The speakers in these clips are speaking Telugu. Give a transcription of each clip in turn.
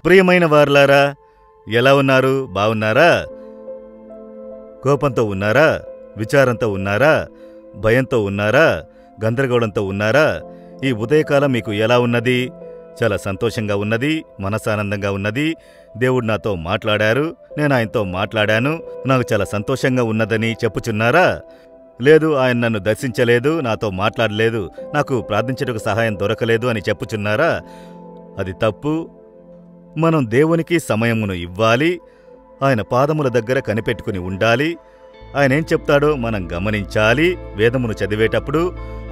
ప్రియమైన వారలారా, ఎలా ఉన్నారు? బావున్నారా? కోపంతో ఉన్నారా? విచారంతో ఉన్నారా? భయంతో ఉన్నారా? గందరగోళంతో ఉన్నారా? ఈ ఉదయకాలం మీకు ఎలా ఉన్నది? చాలా సంతోషంగా ఉన్నది, మనసానందంగా ఉన్నది. దేవుడు నాతో మాట్లాడారు, నేను ఆయనతో మాట్లాడాను, నాకు చాలా సంతోషంగా ఉన్నదని చెప్పుచున్నారా? లేదు, ఆయన నన్ను దర్శించలేదు, నాతో మాట్లాడలేదు, నాకు ప్రార్థించడానికి సహాయం దొరకలేదు అని చెప్పుచున్నారా? అది తప్పు. మనం దేవునికి సమయమును ఇవ్వాలి, ఆయన పాదముల దగ్గర కనిపెట్టుకుని ఉండాలి. ఆయన ఏం చెప్తాడో మనం గమనించాలి. వేదమును చదివేటప్పుడు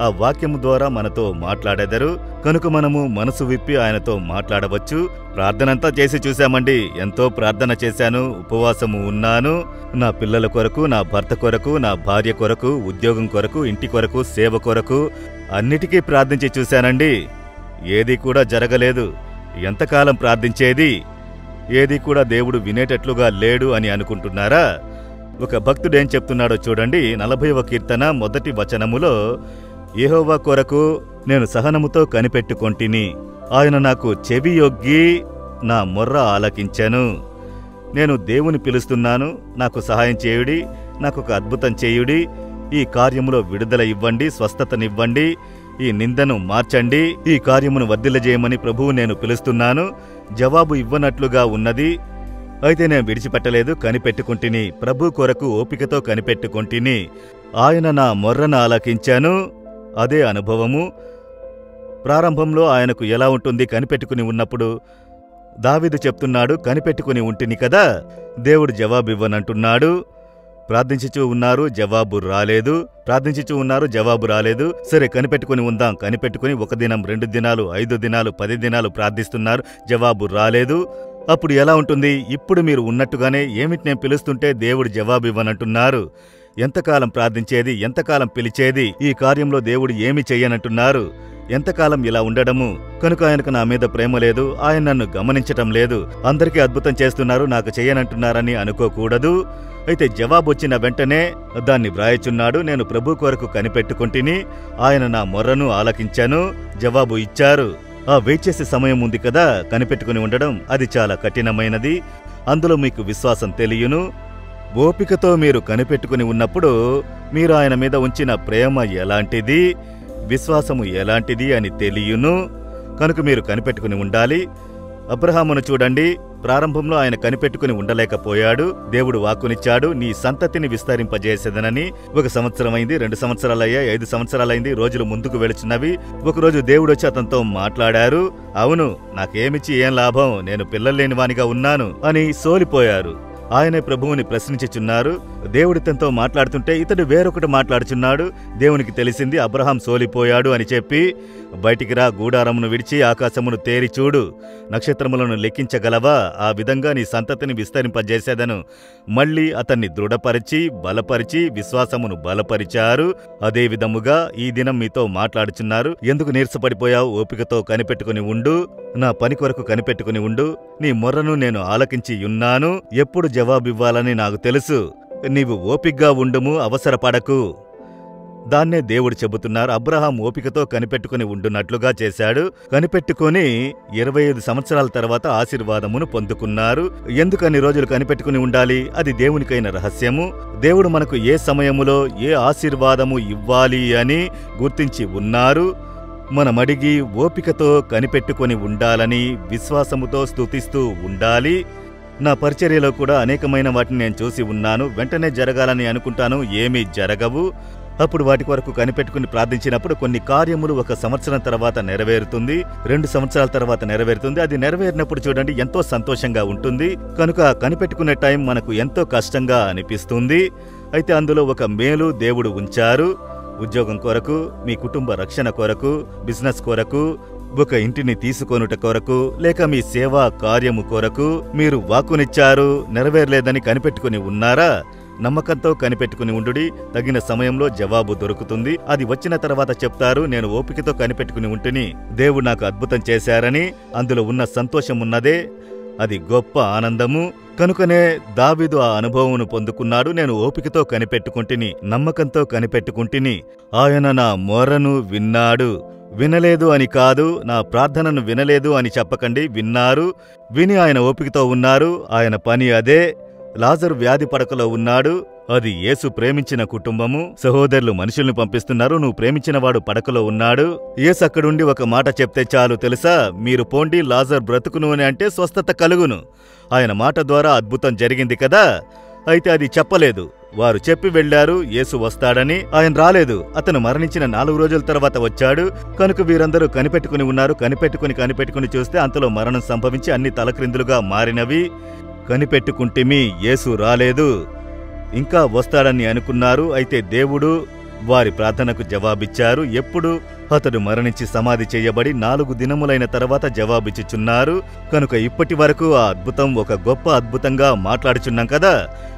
ఆ వాక్యము ద్వారా మనతో మాట్లాడెదరు, కనుక మనము మనసు విప్పి ఆయనతో మాట్లాడవచ్చు. ప్రార్థనంతా చేసి చూశామండి, ఎంతో ప్రార్థన చేశాను, ఉపవాసము ఉన్నాను. నా పిల్లల కొరకు, నా భర్త కొరకు, నా భార్య కొరకు, ఉద్యోగం కొరకు, ఇంటి కొరకు, సేవ కొరకు అన్నిటికీ ప్రార్థించి చూశానండి. ఏదీ కూడా జరగలేదు. ఎంతకాలం ప్రార్థించేది? ఏదీ కూడా దేవుడు వినేటట్లుగా లేడు అని అనుకుంటున్నారా? ఒక భక్తుడేం చెప్తున్నాడో చూడండి. 40వ కీర్తన మొదటి వచనములో, యెహోవా కొరకు నేను సహనముతో కనిపెట్టుకొంటిని, ఆయన నాకు చెవియొగ్గి నా మొర్ర ఆలకించెను. నేను దేవుని పిలుస్తున్నాను, నాకు సహాయం చేయుడి, నాకొక అద్భుతం చేయుడి, ఈ కార్యములో విడుదల ఇవ్వండి, స్వస్థతనివ్వండి, ఈ నిందను మార్చండి, ఈ కార్యమును వర్ధిల్లజేయమని ప్రభువు నేను పిలుస్తున్నాను. జవాబు ఇవ్వనట్లుగా ఉన్నది. అయితే నేను విడిచిపెట్టలేదు, కనిపెట్టుకుంటుని, ప్రభు కొరకు ఓపికతో కనిపెట్టుకుంటుని. ఆయన నా మొర్రను ఆలకించాను. అదే అనుభవము. ప్రారంభంలో ఆయనకు ఎలా ఉంటుంది కనిపెట్టుకుని ఉన్నప్పుడు? దావీదు చెప్తున్నాడు, కనిపెట్టుకుని ఉంటిని కదా, దేవుడు జవాబివ్వనంటున్నాడు. ప్రార్థించుచూ ఉన్నారు, జవాబు రాలేదు. ప్రార్థించుచూ ఉన్నారు, జవాబు రాలేదు. సరే, కనిపెట్టుకుని ఉందాం. కనిపెట్టుకుని 1 దినం, 2 దినాలు, 5 దినాలు, 10 దినాలు ప్రార్థిస్తున్నారు, జవాబు రాలేదు. అప్పుడు ఎలా ఉంటుంది? ఇప్పుడు మీరు ఉన్నట్టుగానే, ఏమిటి నేను పిలుస్తుంటే దేవుడు జవాబివ్వనంటున్నారు? ఎంతకాలం ప్రార్థించేది? ఎంతకాలం పిలిచేది? ఈ కార్యంలో దేవుడు ఏమి చెయ్యనంటున్నారు? ఎంతకాలం ఇలా ఉండడము? కనుక ఆయనకు నా మీద ప్రేమ లేదు, ఆయన నన్ను గమనించటం లేదు. అందరికీ అద్భుతం చేస్తున్నారు, నాకు చెయ్యనంటున్నారని అనుకోకూడదు. అయితే జవాబొచ్చిన వెంటనే దాన్ని వ్రాయచున్నాడు. నేను ప్రభు కొరకు కనిపెట్టుకుంటుని, ఆయన నా మొర్రను ఆలకించాను, జవాబు ఇచ్చారు. ఆ వెయిట్ చేసే సమయం ఉంది కదా, కనిపెట్టుకుని ఉండడం, అది చాలా కఠినమైనది. అందులో మీకు విశ్వాసం తెలియను. ఓపికతో మీరు కనిపెట్టుకుని ఉన్నప్పుడు మీరు ఆయన మీద ఉంచిన ప్రేమ ఎలాంటిది, విశ్వాసము ఎలాంటిది అని తెలియను. కనుక మీరు కనిపెట్టుకుని ఉండాలి. అబ్రహామును చూడండి, ప్రారంభంలో ఆయన కనిపెట్టుకుని ఉండలేకపోయాడు. దేవుడు వాక్కునిచ్చాడు, నీ సంతతిని విస్తరింపజేసేదనని. 1 సంవత్సరమైంది, 2 సంవత్సరాలయ్యాయి, 5 సంవత్సరాలైంది, రోజులు ముందుకు వెళుచున్నవి. ఒకరోజు దేవుడొచ్చి అతనితో మాట్లాడారు. అవును, నాకేమిచ్చి ఏం లాభం, నేను పిల్లల్లేని వానిగా ఉన్నాను అని సోలిపోయారు. ఆయనే ప్రభువుని ప్రశ్నించుచున్నారు. దేవుడి తనతో మాట్లాడుతుంటే ఇతడు వేరొకటి మాట్లాడుచున్నాడు. దేవునికి తెలిసింది, అబ్రహాం సోలిపోయాడు అని చెప్పి, బయటికి రా, గూడారమును విడిచి ఆకాశమును తేరి చూడు, నక్షత్రములను లెక్కించగలవా? ఆ విధంగా నీ సంతతిని విస్తరింపజేసేదను. మళ్లీ అతన్ని దృఢపరిచి, బలపరిచి, విశ్వాసమును బలపరిచారు. అదే విధముగా ఈ దినం మీతో మాట్లాడుచున్నారు. ఎందుకు నీరసపడిపోయావు? ఓపికతో కనిపెట్టుకుని ఉండు, నా పని కొరకు కనిపెట్టుకుని ఉండు. నీ మొర్రను నేను ఆలకించి ఉన్నాను. ఎప్పుడు జవాబివ్వాలని నాకు తెలుసు. నీవు ఓపిగ్గా ఉండుము, అవసరపడకు. దాన్నే దేవుడు చెబుతున్నారు. అబ్రహాం ఓపికతో కనిపెట్టుకుని ఉండునట్లుగా చేశాడు. కనిపెట్టుకుని 25 సంవత్సరాల తర్వాత ఆశీర్వాదమును పొందుకున్నారు. ఎందుకన్ని రోజులు కనిపెట్టుకుని ఉండాలి? అది దేవునికైన రహస్యము. దేవుడు మనకు ఏ సమయములో ఏ ఆశీర్వాదము ఇవ్వాలి అని గుర్తించి ఉన్నారు. మనమడిగి ఓపికతో కనిపెట్టుకుని ఉండాలని విశ్వాసముతో స్తుతిస్తూ ఉండాలి. నా పరిచర్యలో కూడా అనేకమైన వాటిని నేను చూసి ఉన్నాను. వెంటనే జరగాలని అనుకుంటాను, ఏమీ జరగవు. అప్పుడు వాటి కొరకు కనిపెట్టుకుని ప్రార్థించినప్పుడు కొన్ని కార్యములు 1 సంవత్సరం తర్వాత నెరవేరుతుంది, 2 సంవత్సరాల తర్వాత నెరవేరుతుంది. అది నెరవేరినప్పుడు చూడండి, ఎంతో సంతోషంగా ఉంటుంది. కనుక కనిపెట్టుకునే టైం మనకు ఎంతో కష్టంగా అనిపిస్తుంది. అయితే అందులో ఒక మేలు దేవుడు ఉంచారు. ఉద్యోగం కొరకు, మీ కుటుంబ రక్షణ కొరకు, బిజినెస్ కొరకు, ఒక ఇంటిని తీసుకొనుట కొరకు, లేక మీ సేవా కార్యము కొరకు మీరు వాక్కునిచ్చారు, నెరవేరలేదని కనిపెట్టుకుని ఉన్నారా? నమ్మకంతో కనిపెట్టుకుని ఉండుడి. తగిన సమయంలో జవాబు దొరుకుతుంది. అది వచ్చిన తర్వాత చెప్తారు, నేను ఓపికతో కనిపెట్టుకుని ఉంటుని, దేవుడు నాకు అద్భుతం చేశారని. అందులో ఉన్న సంతోషమున్నదే, అది గొప్ప ఆనందము. కనుకనే దావీదు ఆ అనుభవమును పొందుకున్నాడు. నేను ఓపికతో కనిపెట్టుకుంటుని, నమ్మకంతో కనిపెట్టుకుంటుని, ఆయన నా మొర్రను విన్నాడు. వినలేదు అని కాదు, నా ప్రార్థనను వినలేదు అని చెప్పకండి. విన్నారు, విని ఆయన ఓపికతో ఉన్నారు. ఆయన పని అదే. లాజరు వ్యాధి పడకలో ఉన్నాడు. అది యేసు ప్రేమించిన కుటుంబము. సహోదరులు మనుషుల్ని పంపిస్తున్నారు, నువ్వు ప్రేమించినవాడు పడకలో ఉన్నాడు. యేసు అక్కడుండి ఒక మాట చెప్తే చాలు తెలుసా, మీరు పోండి, లాజరు బ్రతుకును అని అంటే స్వస్థత కలుగును. ఆయన మాట ద్వారా అద్భుతం జరిగింది కదా. అయితే అది చెప్పలేదు. వారు చెప్పి వెళ్లారు యేసు వస్తాడని. ఆయన రాలేదు. అతను మరణించిన 4 రోజుల తర్వాత వచ్చాడు. కనుక వీరందరూ కనిపెట్టుకుని ఉన్నారు. కనిపెట్టుకుని చూస్తే అంతలో మరణం సంభవించి అన్ని తలక్రిందులుగా మారినవి. కనిపెట్టుకుంటేమి, యేసు రాలేదు. ఇంకా వస్తాడని అనుకున్నారు. అయితే దేవుడు వారి ప్రార్థనకు జవాబిచ్చారు. ఎప్పుడు? అతడు మరణించి సమాధి చేయబడి 4 దినములైన తర్వాత జవాబిచ్చుచున్నారు. కనుక ఇప్పటి వరకు ఆ అద్భుతం ఒక గొప్ప అద్భుతంగా మాట్లాడుచున్నాం కదా.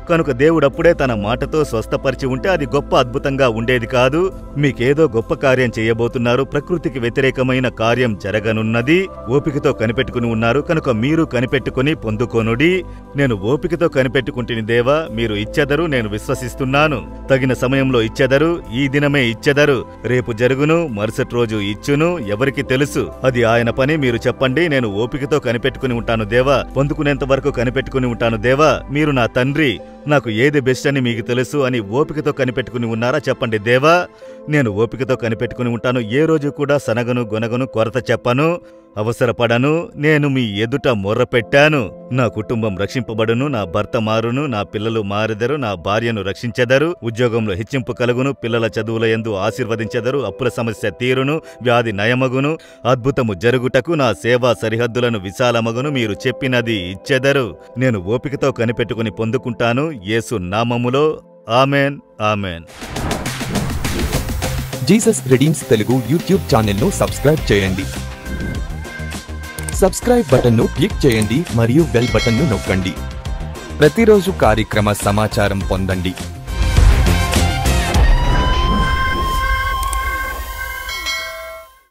కనుక దేవుడప్పుడే తన మాటతో స్వస్థపరిచి ఉంటే అది గొప్ప అద్భుతంగా ఉండేది కాదు. మీకేదో గొప్ప కార్యం చేయబోతున్నారు. ప్రకృతికి వ్యతిరేకమైన కార్యం జరగనున్నది. ఓపికతో కనిపెట్టుకుని ఉన్నారు. కనుక మీరు కనిపెట్టుకుని పొందుకొనుడి. నేను ఓపికతో కనిపెట్టుకుంటుని దేవా, మీరు ఇచ్చెదరు, నేను విశ్వసిస్తున్నాను. తగిన సమయంలో ఇచ్చెదరు. ఈ దినమే ఇచ్చెదరు. రేపు జరుగును, మరుసటి రోజు ఇచ్చును. ఎవరికి తెలుసు? అది ఆయన పని. మీరు చెప్పండి, నేను ఓపికతో కనిపెట్టుకుని ఉంటాను దేవా, పొందుకునేంత వరకు కనిపెట్టుకుని ఉంటాను దేవా. మీరు నా తండ్రి, నాకు ఏది బెస్ట్ అని మీకు తెలుసు అని ఓపికతో కనిపెట్టుకుని ఉన్నారా? చెప్పండి దేవా, నేను ఓపికతో కనిపెట్టుకుని ఉంటాను. ఏ రోజు కూడా సనగను గొనగను కొరత చెప్పను, అవసరపడను. నేను మీ ఎదుట మొర్ర పెట్టాను. నా కుటుంబం రక్షింపబడును, నా భర్త మారును, నా పిల్లలు మారెదరు, నా భార్యను రక్షించెదరు, ఉద్యోగంలో హెచ్చింపు కలుగును, పిల్లల చదువుల యందు ఆశీర్వదించెదరు, అప్పుల సమస్య తీరును, వ్యాధి నయమగును, అద్భుతము జరుగుటకు నా సేవా సరిహద్దులను విశాలమగును. మీరు చెప్పినది ఇచ్చెదరు. నేను ఓపికతో కనిపెట్టుకుని పొందుకుంటాను. యేసు నామములో amen, amen. Jesus redeems Telugu YouTube ఛానల్ను సబ్స్క్రైబ్ చేయండి. సబ్స్క్రైబ్ బటన్ను క్లిక్ చేయండి మరియు బెల్ బటన్ను నొక్కండి. ప్రతిరోజు కార్యక్రమ సమాచారం పొందండి.